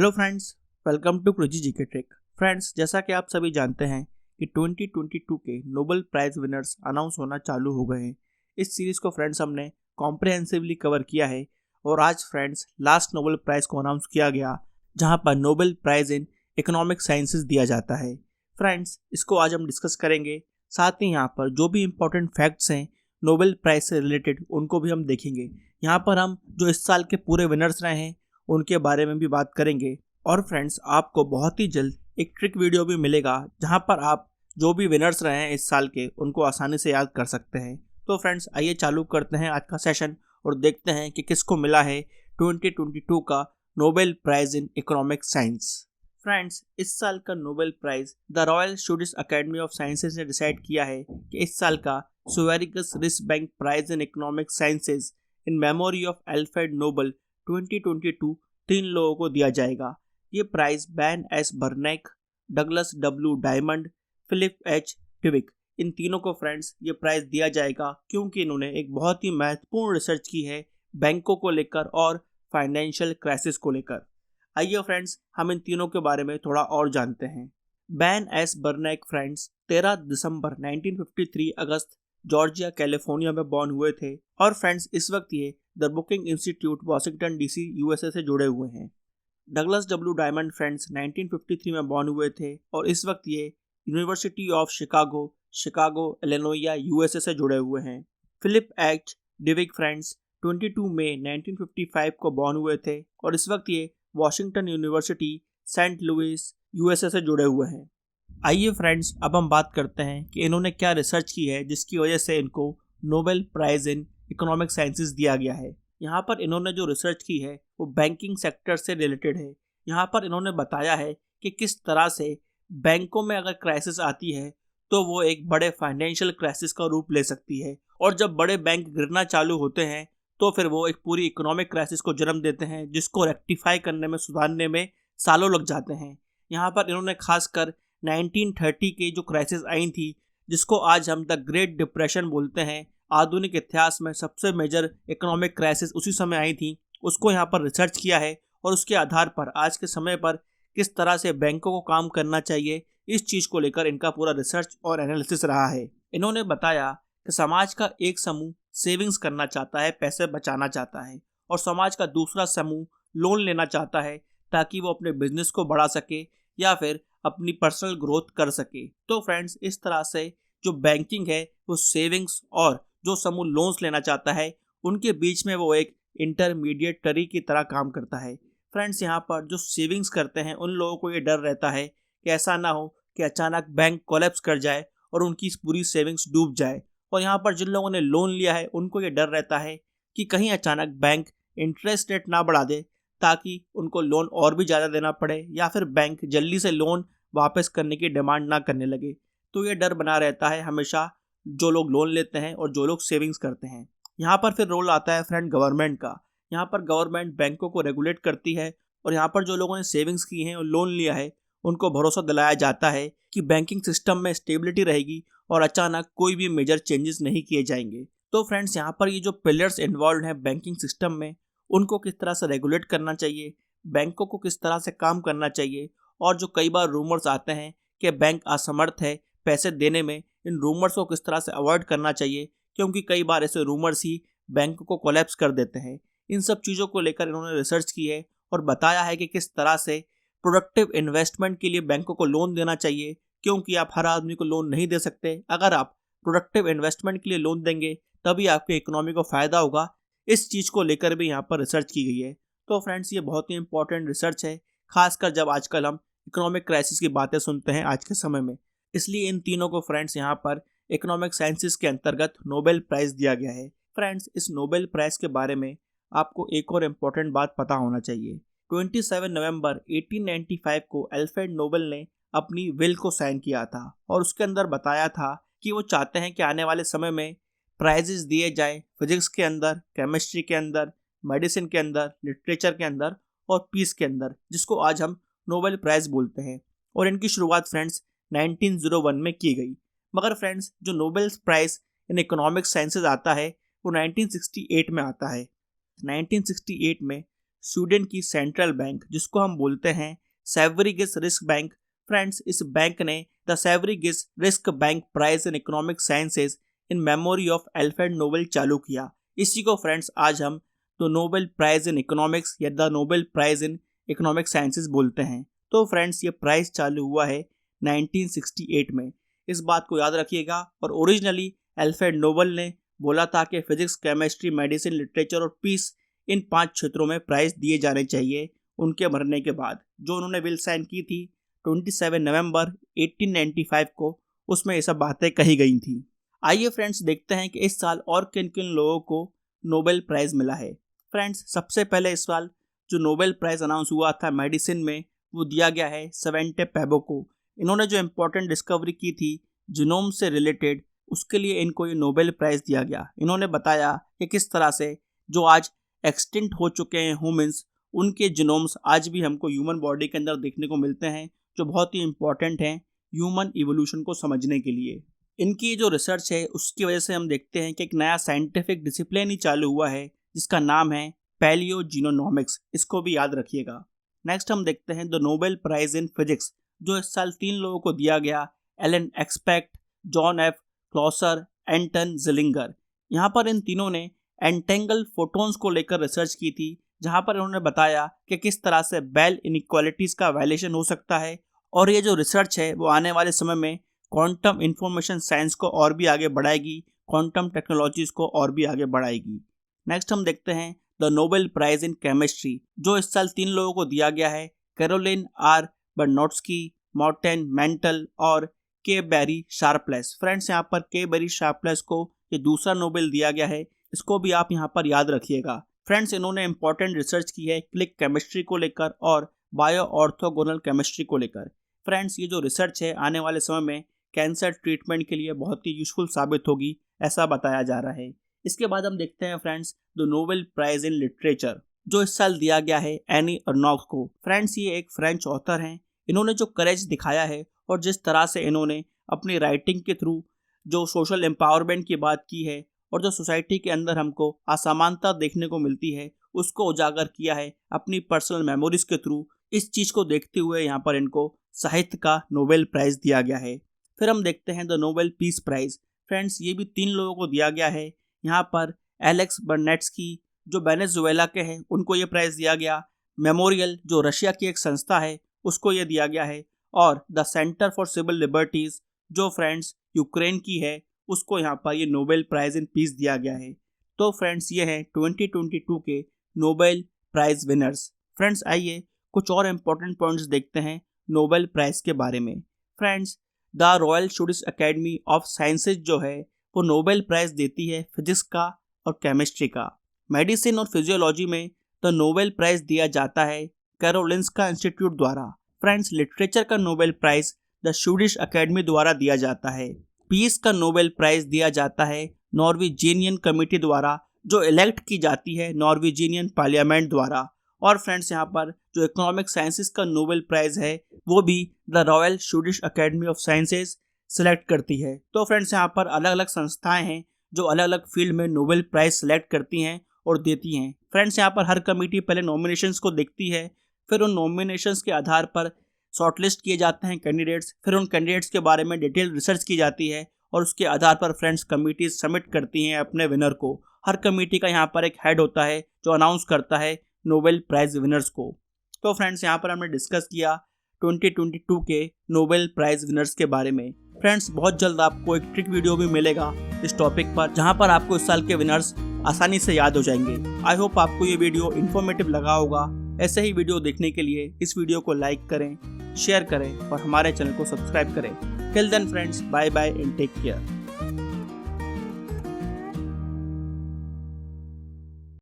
Hello friends, welcome to crazy GK trick. Friends, जैसा कि आप सभी जानते हैं कि 2022 के नोबेल प्राइज विनर्स अनाउंस होना चालू हो गए हैं। इस सीरीज को फ्रेंड्स हमने कॉम्प्रिहेंसिवली कवर किया है और आज फ्रेंड्स लास्ट नोबेल प्राइज को अनाउंस किया गया, जहां पर Nobel prize in economic sciences दिया जाता है। फ्रेंड्स, इसको आज हम डिस्कस करेंगे। साथ ही यहाँ पर जो भी इम्पोर्टेंट फैक्ट्स हैं नोबेल प्राइज से रिलेटेड, उनको भी हम देखेंगे। यहाँ पर हम जो इस साल के पूरे विनर्स रहे हैं उनके बारे में भी बात करेंगे। और फ्रेंड्स, आपको बहुत ही जल्द एक ट्रिक वीडियो भी मिलेगा, जहां पर आप जो भी विनर्स रहे हैं इस साल के उनको आसानी से याद कर सकते हैं। तो फ्रेंड्स, आइए चालू करते हैं आज का सेशन और देखते हैं कि किसको मिला है 2022 का Nobel prize in economic science. Friends, इस साल का Nobel prize the Royal Swedish Academy of Sciences ने डिसाइड किया है कि इस साल का Sveriges Riksbank prize in economic sciences in memory of Alfred Nobel 2022 तीन लोगों को दिया जाएगा। ये prize Ben S Bernanke, Douglas W Diamond, Philip H Dybvig, इन तीनों को फ्रेंड्स ये प्राइज दिया जाएगा क्योंकि इन्होंने एक बहुत ही महत्वपूर्ण रिसर्च की है बैंकों को लेकर और फाइनेंशियल क्राइसिस को लेकर। आइए फ्रेंड्स, हम इन तीनों के बारे में थोड़ा और जानते हैं। बैन एस बर्नैक फ्रेंड्स 13 दिसंबर 1953 अगस्त जॉर्जिया कैलिफोर्निया में बॉर्न हुए थे और फ्रेंड्स इस वक्त ये the booking institute Washington DC USA से जुड़े हुए हैं। डगलस डब्ल्यू डायमंड फ्रेंड्स 1953 में बॉर्न हुए थे और इस वक्त ये university of Chicago Illinois USA से जुड़े हुए हैं। फिलिप एच डिविक फ्रेंड्स 22 मई 1955 को बॉर्न हुए थे और इस वक्त ये Washington university Saint Louis USA से जुड़े हुए हैं। आइए फ्रेंड्स, अब हम बात करते हैं कि इन्होंने क्या रिसर्च की है जिसकी वजह से इनको Nobel prize in economic sciences दिया गया है। यहाँ पर इन्होंने जो रिसर्च की है वो बैंकिंग सेक्टर से रिलेटेड है। यहाँ पर इन्होंने बताया है कि किस तरह से बैंकों में अगर क्राइसिस आती है तो वो एक बड़े फाइनेंशियल क्राइसिस का रूप ले सकती है, और जब बड़े बैंक गिरना चालू होते हैं तो फिर वो एक पूरी इकोनॉमिक क्राइसिस को जन्म देते हैं, जिसको रेक्टिफाई करने में, सुधारने में सालों लग जाते हैं। यहाँ पर इन्होंने खासकर 1930 की जो क्राइसिस आई थी, जिसको आज हम द ग्रेट डिप्रेशन बोलते हैं, आधुनिक इतिहास में सबसे मेजर इकोनॉमिक क्राइसिस उसी समय आई थी, उसको यहाँ पर रिसर्च किया है और उसके आधार पर आज के समय पर किस तरह से बैंकों को काम करना चाहिए, इस चीज़ को लेकर इनका पूरा रिसर्च और एनालिसिस रहा है। इन्होंने बताया कि समाज का एक समूह सेविंग्स करना चाहता है, पैसे बचाना चाहता है, और समाज का दूसरा समूह लोन लेना चाहता है ताकि वो अपने बिजनेस को बढ़ा सके या फिर अपनी पर्सनल ग्रोथ कर सके। तो फ्रेंड्स, इस तरह से जो बैंकिंग है वो सेविंग्स और जो समूह लोन्स लेना चाहता है उनके बीच में वो एक इंटरमीडिएटरी की तरह काम करता है। फ्रेंड्स, यहाँ पर जो सेविंग्स करते हैं उन लोगों को ये डर रहता है कि ऐसा ना हो कि अचानक बैंक कोलैप्स कर जाए और उनकी पूरी सेविंग्स डूब जाए। और यहाँ पर जिन लोगों ने लोन लिया है उनको ये डर रहता है कि कहीं अचानक बैंक इंटरेस्ट रेट ना बढ़ा दे ताकि उनको लोन और भी ज़्यादा देना पड़े, या फिर बैंक जल्दी से लोन वापस करने की डिमांड ना करने लगे। तो ये डर बना रहता है हमेशा जो लोग लोन लेते हैं और जो लोग सेविंग्स करते हैं। यहाँ पर फिर रोल आता है फ्रेंड गवर्नमेंट का। यहाँ पर गवर्नमेंट बैंकों को रेगुलेट करती है और यहाँ पर जो लोगों ने सेविंग्स की हैं और लोन लिया है उनको भरोसा दिलाया जाता है कि बैंकिंग सिस्टम में स्टेबिलिटी रहेगी और अचानक कोई भी मेजर चेंजेस नहीं किए जाएंगे। तो फ्रेंड्स, यहाँ पर ये जो पिलर्स इन्वॉल्व हैं बैंकिंग सिस्टम में, उनको किस तरह से रेगुलेट करना चाहिए, बैंकों को किस तरह से काम करना चाहिए, और जो कई बार रूमर्स आते हैं कि बैंक असमर्थ है पैसे देने में, इन रूमर्स को किस तरह से अवॉइड करना चाहिए, क्योंकि कई बार ऐसे रूमर्स ही बैंक को कोलैप्स कर देते हैं। इन सब चीज़ों को लेकर इन्होंने रिसर्च की है और बताया है कि किस तरह से प्रोडक्टिव इन्वेस्टमेंट के लिए बैंकों को लोन देना चाहिए, क्योंकि आप हर आदमी को लोन नहीं दे सकते। अगर आप प्रोडक्टिव इन्वेस्टमेंट के लिए लोन देंगे तभी आपके इकोनॉमी को फ़ायदा होगा। इस चीज़ को लेकर भी यहाँ पर रिसर्च की गई है। तो फ्रेंड्स, ये बहुत ही इंपॉर्टेंट रिसर्च है, खासकर जब आजकल हम इकोनॉमिक क्राइसिस की बातें सुनते हैं आज के समय में। इसलिए इन तीनों को फ्रेंड्स यहाँ पर इकोनॉमिक साइंसेस के अंतर्गत नोबेल प्राइज़ दिया गया है। फ्रेंड्स, इस नोबेल प्राइज़ के बारे में आपको एक और इम्पोर्टेंट बात पता होना चाहिए। 27 नवंबर 1895 को अल्फ्रेड नोबेल ने अपनी विल को साइन किया था और उसके अंदर बताया था कि वो चाहते हैं कि आने वाले समय में प्राइजेस दिए जाएं फिजिक्स के अंदर, केमिस्ट्री के अंदर, मेडिसिन के अंदर, लिटरेचर के अंदर और पीस के अंदर, जिसको आज हम नोबेल प्राइज़ बोलते हैं। और इनकी शुरुआत फ्रेंड्स 1901 में की गई। मगर फ्रेंड्स, जो नोबेल प्राइज़ इन इकोनॉमिक साइंसेज आता है वो 1968 में आता है। 1968 में स्वीडन की सेंट्रल बैंक जिसको हम बोलते हैं सेवरिगेस रिस्क बैंक। फ्रेंड्स, इस बैंक ने the Sveriges Riksbank prize in economic sciences in memory of Alfred Nobel चालू किया। इसी को फ्रेंड्स आज हम the Nobel prize in economics या the Nobel prize in economic sciences बोलते हैं। तो फ्रेंड्स, ये प्राइज चालू हुआ है 1968 में। इस बात को याद रखिएगा। और ओरिजिनली अल्फ्रेड नोबेल ने बोला था कि फिजिक्स, केमिस्ट्री, मेडिसिन, लिटरेचर और पीस इन 5 क्षेत्रों में प्राइज दिए जाने चाहिए उनके मरने के बाद। जो उन्होंने विल साइन की थी 27 नवंबर 1895 को, उसमें ये सब बातें कही गई थी। आइए फ्रेंड्स देखते हैं कि इस साल और किन किन लोगों को नोबेल प्राइज मिला है। फ्रेंड्स, सबसे पहले इस साल जो नोबेल प्राइज अनाउंस हुआ था मेडिसिन में, वो दिया गया है सेवेंटे पैबो को। इन्होंने जो इम्पोर्टेंट डिस्कवरी की थी जीनोम से रिलेटेड, उसके लिए इनको ये नोबेल प्राइज दिया गया। इन्होंने बताया कि किस तरह से जो आज एक्सटिंक्ट हो चुके हैं ह्यूमंस, उनके जीनोम्स आज भी हमको ह्यूमन बॉडी के अंदर देखने को मिलते हैं, जो बहुत ही इंपॉर्टेंट हैं ह्यूमन इवोल्यूशन को समझने के लिए। इनकी जो रिसर्च है उसकी वजह से हम देखते हैं कि एक नया साइंटिफिक डिसिप्लिन ही चालू हुआ है जिसका नाम है पैलियोजीनोमिक्स। इसको भी याद रखिएगा। नेक्स्ट हम देखते हैं the Nobel prize in physics, जो इस साल 3 लोगों को दिया गया, Alain Aspect, John F Clauser, Anton Zeilinger. यहाँ पर इन तीनों ने एंटेंगल फोटोन्स को लेकर रिसर्च की थी, जहाँ पर इन्होंने बताया कि किस तरह से बेल इनइक्वालिटीज़ का वायलेशन हो सकता है। और ये जो रिसर्च है वो आने वाले समय में क्वांटम इंफॉर्मेशन साइंस को और भी आगे बढ़ाएगी, क्वांटम टेक्नोलॉजीज़ को और भी आगे बढ़ाएगी। नेक्स्ट हम देखते हैं the Nobel prize in chemistry, जो इस साल 3 लोगों को दिया गया है, Carolyn R Bertozzi, Morten Meldal और के बेरी शार्पलेस। फ्रेंड्स, यहाँ पर के बेरी शार्पलेस को ये दूसरा नोबेल दिया गया है, इसको भी आप यहाँ पर याद रखिएगा। फ्रेंड्स, इन्होंने इंपॉर्टेंट रिसर्च की है क्लिक केमिस्ट्री को लेकर और बायो ऑर्थोगोनल केमिस्ट्री को लेकर। फ्रेंड्स, ये जो रिसर्च है आने वाले समय में कैंसर ट्रीटमेंट के लिए बहुत ही यूजफुल साबित होगी, ऐसा बताया जा रहा है। इसके बाद हम देखते हैं friends the Nobel prize in literature, जो इस साल दिया गया है एनी अर्नौक को। फ्रेंड्स, ये एक फ्रेंच ऑथर हैं। इन्होंने जो करेज दिखाया है और जिस तरह से इन्होंने अपनी राइटिंग के थ्रू जो सोशल एम्पावरमेंट की बात की है और जो सोसाइटी के अंदर हमको असमानता देखने को मिलती है, उसको उजागर किया है अपनी पर्सनल मेमोरीज के थ्रू। इस चीज़ को देखते हुए यहाँ पर इनको साहित्य का नोबेल प्राइज़ दिया गया है। फिर हम देखते हैं the Nobel peace prize. Friends, ये भी 3 लोगों को दिया गया है। यहाँ पर एलेक्स बर्नेट्स्की जो वेनेजुएला के हैं, उनको ये प्राइज़ दिया गया। मेमोरियल जो रशिया की एक संस्था है, उसको ये दिया गया है। और the centre for civil liberties जो फ्रेंड्स यूक्रेन की है, उसको यहाँ पर ये नोबेल प्राइज़ इन पीस दिया गया है। तो फ्रेंड्स, ये हैं 2022 के नोबेल प्राइज़ विनर्स। फ्रेंड्स, आइए कुछ और इम्पोर्टेंट पॉइंट्स देखते हैं नोबेल प्राइज़ के बारे में। Friends, the Royal Swedish academy of sciences जो है वो नोबेल प्राइज़ देती है फिजिक्स का और केमिस्ट्री का। मेडिसिन और फिजियोलॉजी में द नोबेल प्राइज़ दिया जाता है कैरोलिंस्का इंस्टीट्यूट द्वारा। फ्रेंड्स, लिटरेचर का Nobel prize the Swedish academy द्वारा दिया जाता है। पीस का नोबेल प्राइज़ दिया जाता है नॉर्वेजियन कमेटी द्वारा, जो इलेक्ट की जाती है नॉर्वेजियन पार्लियामेंट द्वारा। और फ्रेंड्स, यहाँ पर जो इकोनॉमिक साइंसेस का नोबेल प्राइज़ है वो भी the Royal Swedish academy of sciences select करती है। तो फ्रेंड्स, यहाँ पर अलग अलग संस्थाएं हैं जो अलग अलग फील्ड में नोबेल प्राइज़ सेलेक्ट करती हैं और देती हैं। फ्रेंड्स, यहाँ पर हर कमेटी पहले नॉमिनेशंस को देखती है, फिर उन नॉमिनेशंस के आधार पर शॉर्टलिस्ट किए जाते हैं कैंडिडेट्स, फिर उन कैंडिडेट्स के बारे में डिटेल रिसर्च की जाती है और उसके आधार पर फ्रेंड्स कमेटीज सबमिट करती हैं अपने विनर को। हर कमेटी का यहाँ पर एक हेड होता है जो अनाउंस करता है नोबेल प्राइज़ विनर्स को। तो फ्रेंड्स, यहाँ पर हमने डिस्कस किया 2022 के नोबेल प्राइज़ विनर्स के बारे में। फ्रेंड्स, बहुत जल्द आपको एक ट्रिक वीडियो भी मिलेगा इस टॉपिक पर, जहाँ पर आपको इस साल के विनर्स आसानी से याद हो जाएंगे। आई होप आपको ये वीडियो इन्फॉर्मेटिव लगा होगा। ऐसे ही वीडियो देखने के लिए इस वीडियो को लाइक करें, शेयर करें और हमारे चैनल को सब्सक्राइब करें। Till then friends, bye bye and take care.